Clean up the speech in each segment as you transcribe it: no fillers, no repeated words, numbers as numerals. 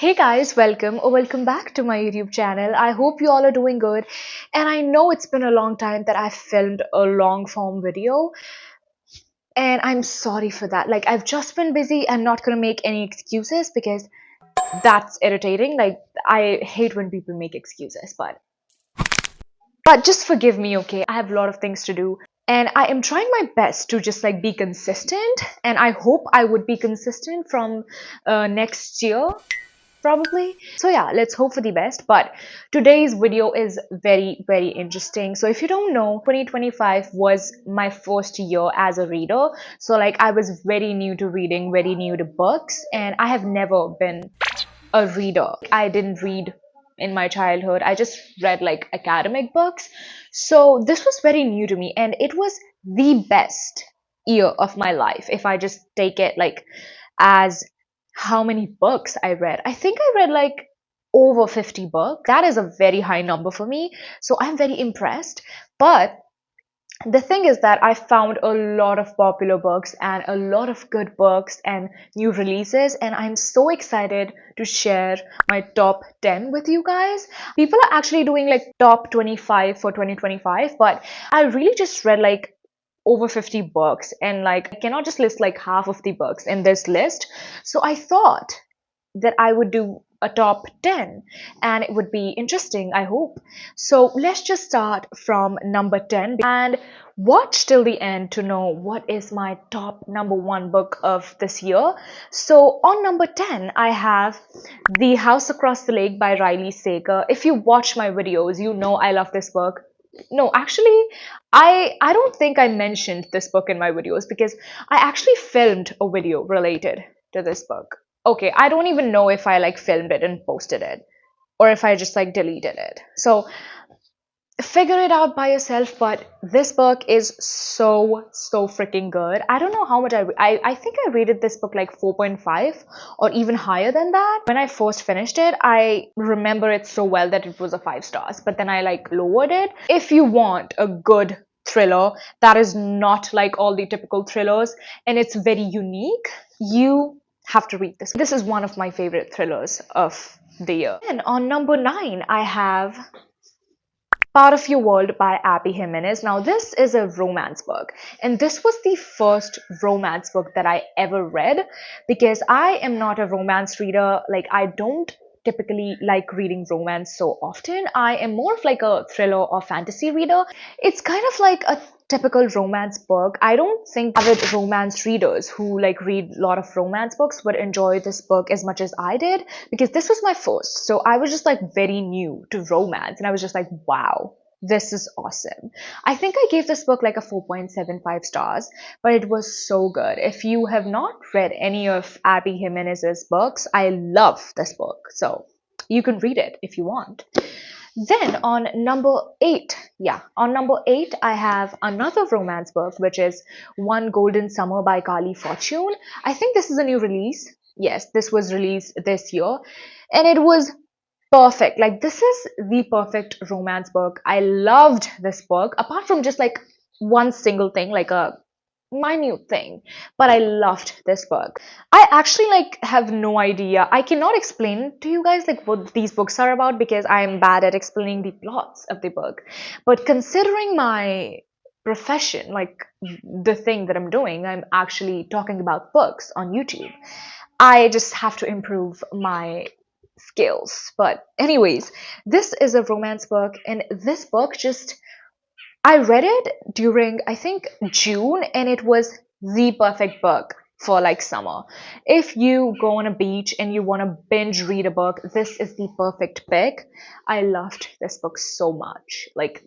Hey guys, welcome or welcome back to my YouTube channel. I hope you all are doing good. And I know it's been a long time that I filmed a long form video, and I'm sorry for that. Like, I've just been busy. I'm not gonna make any excuses because that's irritating. Like, I hate when people make excuses, but just forgive me, okay? I have a lot of things to do. And I am trying my best to just like be consistent, and I hope I would be consistent from next year probably. So yeah, let's hope for the best. But today's video is very interesting. So if you don't know, 2025 was my first year as a reader. So like I was very new to reading, very new to books, and I have never been a reader. I didn't read in my childhood. I just read like academic books. So this was very new to me, and it was the best year of my life if I just take it like as how many books I read. I think I read like over 50 books. That is a very high number for me. So I'm very impressed. But the thing is that I found a lot of popular books and a lot of good books and new releases, and I'm so excited to share my top 10 with you guys. People are actually doing like top 25 for 2025, but I really just read like over 50 books, and like I cannot just list like half of the books in this list. So I thought that I would do a top 10 and it would be interesting, I hope. So let's just start from number 10 and watch till the end to know what is my top number one book of this year. So on number 10, I have The House Across the Lake by Riley Sager. If you watch my videos, you know I love this book. No, actually, I don't think I mentioned this book in my videos because I actually filmed a video related to this book. Okay, I don't even know if I like filmed it and posted it or if I just like deleted it. So figure it out by yourself, but this book is so freaking good. I don't know how much I think I rated this book like 4.5 or even higher than that. When I first finished it, I remember it so well that it was a 5 stars, but then I like lowered it. If you want a good thriller that is not like all the typical thrillers and it's very unique, you have to read this. This is one of my favorite thrillers of the year. And on number 9, I have Part of Your World by Abby Jimenez. Now, this is a romance book, and this was the first romance book that I ever read because I am not a romance reader. Like, I don't typically like reading romance so often. I am more of like a thriller or fantasy reader. It's kind of like a typical romance book. I don't think avid romance readers who like read a lot of romance books would enjoy this book as much as I did because this was my first. So I was just like very new to romance and I was just like, wow, this is awesome. I think I gave this book like a 4.75 stars, but it was so good. If you have not read any of Abby Jimenez's books, I love this book. So you can read it if you want. Then on number 8, on number 8, I have another romance book, which is One Golden Summer by Carly Fortune. I think this is a new release. Yes, this was released this year, and it was perfect. Like, this is the perfect romance book. I loved this book, apart from just like one single thing, like a minute thing, but I loved this book. I actually like have no idea. I cannot explain to you guys like what these books are about because I am bad at explaining the plots of the book. But considering my profession, like the thing that I'm doing, I'm actually talking about books on YouTube. I just have to improve my skills. But anyways, this is a romance book, and this book just I read it during, I think, June, and it was the perfect book for like summer. If you go on a beach and you want to binge read a book, this is the perfect pick. I loved this book so much. Like,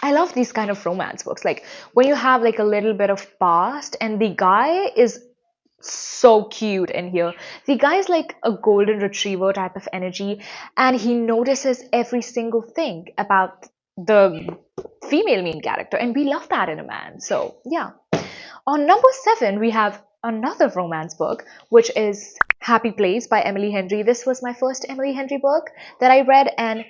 I love these kind of romance books. Like, when you have like a little bit of past, and the guy is so cute in here. The guy is like a golden retriever type of energy, and he notices every single thing about the female main character, and we love that in a man. So yeah. On number 7, we have another romance book, which is Happy Place by Emily Henry. This was my first Emily Henry book that I read, and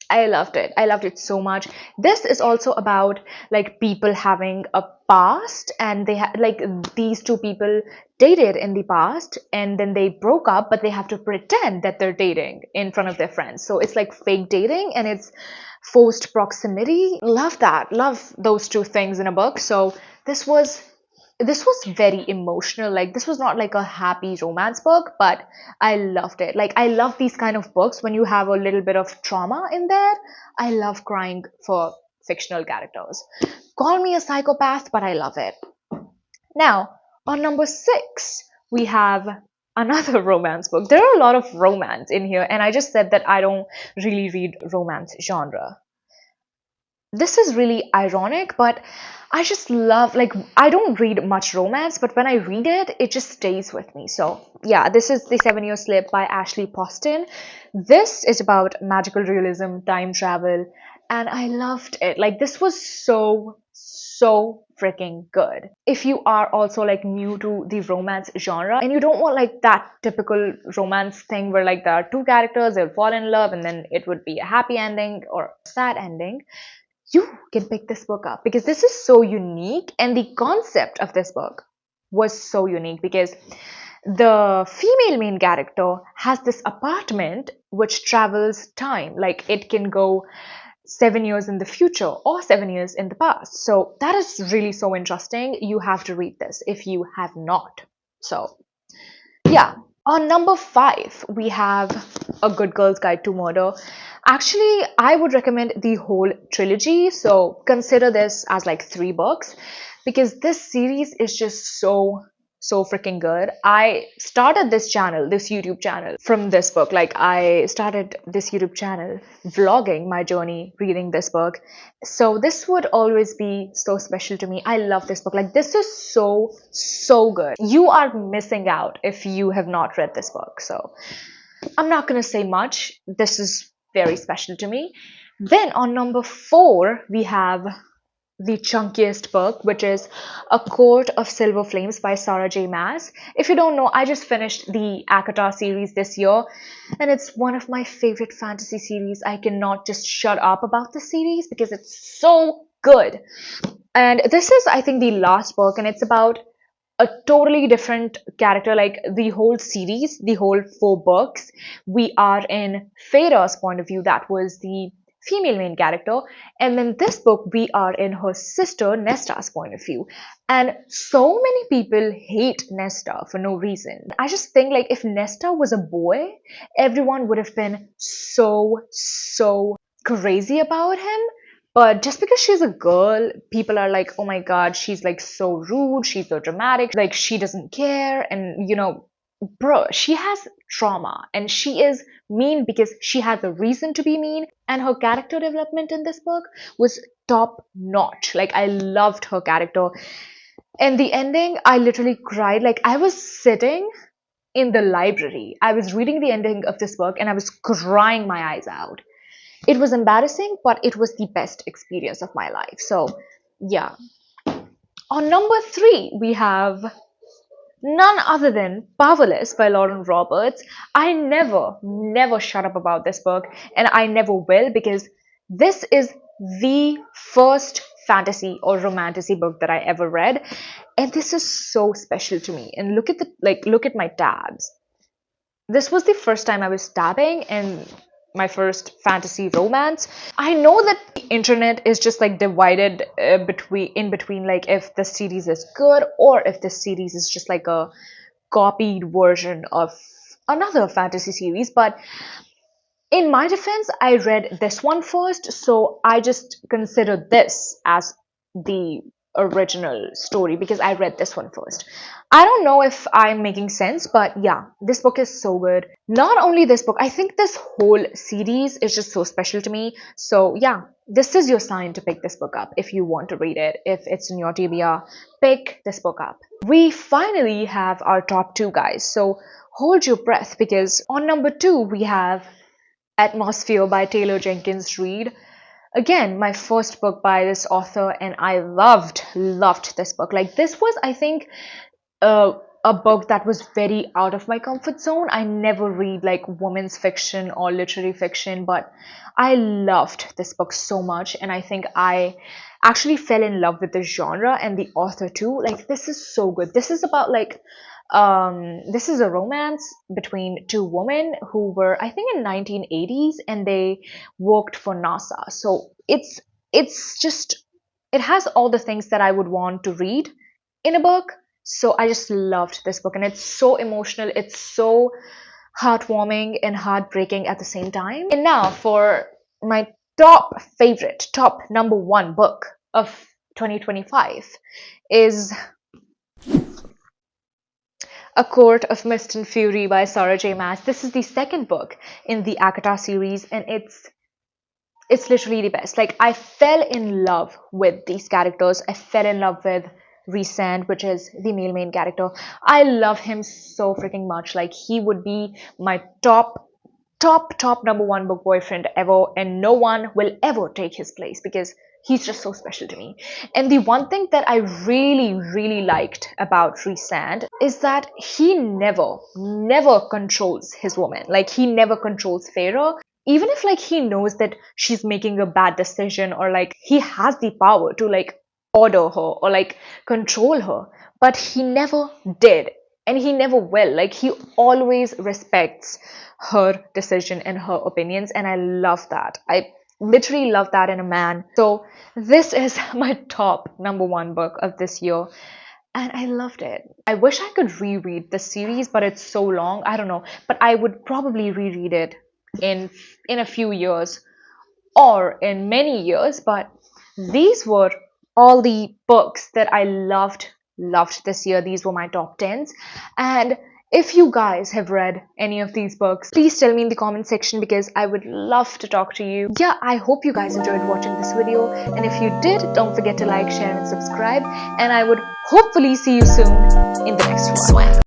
I loved it. I loved it so much. This is also about like people having a past, and they like these two people dated in the past and then they broke up, but they have to pretend that they're dating in front of their friends. So it's like fake dating and it's forced proximity. Love that. Love those two things in a book. So this was this was very emotional. Like this was not like a happy romance book, but I loved it. Like I love these kind of books when you have a little bit of trauma in there. I love crying for fictional characters. Call me a psychopath, but I love it. Now, on number 6, we have another romance book. There are a lot of romance in here, and I just said that I don't really read romance genre. This is really ironic, but I just love, like, I don't read much romance, but when I read it, it just stays with me. So yeah, this is The 7 Year Slip by Ashley Poston. This is about magical realism, time travel, and I loved it. Like, this was so freaking good. If you are also like new to the romance genre and you don't want like that typical romance thing where like there are two characters, they'll fall in love and then it would be a happy ending or a sad ending, you can pick this book up because this is so unique, and the concept of this book was so unique because the female main character has this apartment which travels time. Like it can go 7 years in the future or 7 years in the past. So that is really so interesting. You have to read this if you have not. So yeah, on number 5, we have A Good Girl's Guide to Murder. Actually, I would recommend the whole trilogy. So consider this as like 3 books because this series is just so freaking good. I started this YouTube channel from this book. Like I started this YouTube channel vlogging my journey reading this book. So this would always be so special to me. I love this book. Like this is so good. You are missing out if you have not read this book. So I'm not going to say much. This is very special to me. Then on number 4, we have the chunkiest book, which is A Court of Silver Flames by Sarah J. Maas. If you don't know, I just finished the ACOTAR series this year, and it's one of my favorite fantasy series. I cannot just shut up about this series because it's so good. And this is, I think, the last book, and it's about a totally different character. Like the whole series, the whole 4 books, we are in Feyre's point of view. That was the female main character. And then this book, we are in her sister Nesta's point of view. And so many people hate Nesta for no reason. I just think like if Nesta was a boy, everyone would have been so crazy about him. But just because she's a girl, people are like, oh my god, she's like so rude, she's so dramatic, like she doesn't care. And bro, she has trauma and she is mean because she has a reason to be mean. And her character development in this book was top notch. Like, I loved her character. And the ending, I literally cried. Like, I was sitting in the library, I was reading the ending of this book, and I was crying my eyes out. It was embarrassing, but it was the best experience of my life. So, yeah. On number 3, we have none other than Powerless by Lauren Roberts. I never shut up about this book, and I never will, because this is the first fantasy or romantasy book that I ever read, and this is so special to me. And look at my tabs. This was the first time I was tabbing, and my first fantasy romance. I know that the internet is just like divided between like if the series is good or if this series is just like a copied version of another fantasy series. But in my defense, I read this one first, so I just consider this as the original story because I read this one first. I don't know if I'm making sense, but yeah, this book is so good. Not only this book, I think this whole series is just so special to me. So yeah, this is your sign to pick this book up if you want to read it. If it's in your TBR, pick this book up. We finally have our top 2, guys. So hold your breath because on number 2, we have Atmosphere by Taylor Jenkins Reid. Again, my first book by this author, and I loved this book. Like, this was, I think, a book that was very out of my comfort zone. I never read like women's fiction or literary fiction, but I loved this book so much, and I think I actually fell in love with the genre and the author too. Like, this is so good. This is about like this is a romance between two women who were, I think, in 1980s, and they worked for NASA. So it's just, it has all the things that I would want to read in a book. So I just loved this book, and it's so emotional, it's so heartwarming and heartbreaking at the same time. And now for my top favorite, top number one book of 2025 is A Court of Mist and Fury by Sarah J. Maas. This is the second book in the ACOTAR series, and it's literally the best. Like, I fell in love with these characters. I fell in love with Rhysand, which is the male main character. I love him so freaking much. Like, he would be my top number one book boyfriend ever, and no one will ever take his place because he's just so special to me. And the one thing that I really liked about Rhysand is that he never controls his woman. Like, he never controls Feyre. Even if like he knows that she's making a bad decision, or like he has the power to like order her or like control her, but he never did, and he never will. Like, he always respects her decision and her opinions, and I love that. I literally love that in a man. So this is my top number one book of this year, and I loved it. I wish I could reread the series, but it's so long. I don't know, but I would probably reread it in a few years or in many years. But these were all the books that I loved this year. These were my top 10s. And if you guys have read any of these books, please tell me in the comment section, because I would love to talk to you. Yeah, I hope you guys enjoyed watching this video, and if you did, don't forget to like, share and subscribe, and I would hopefully see you soon in the next one.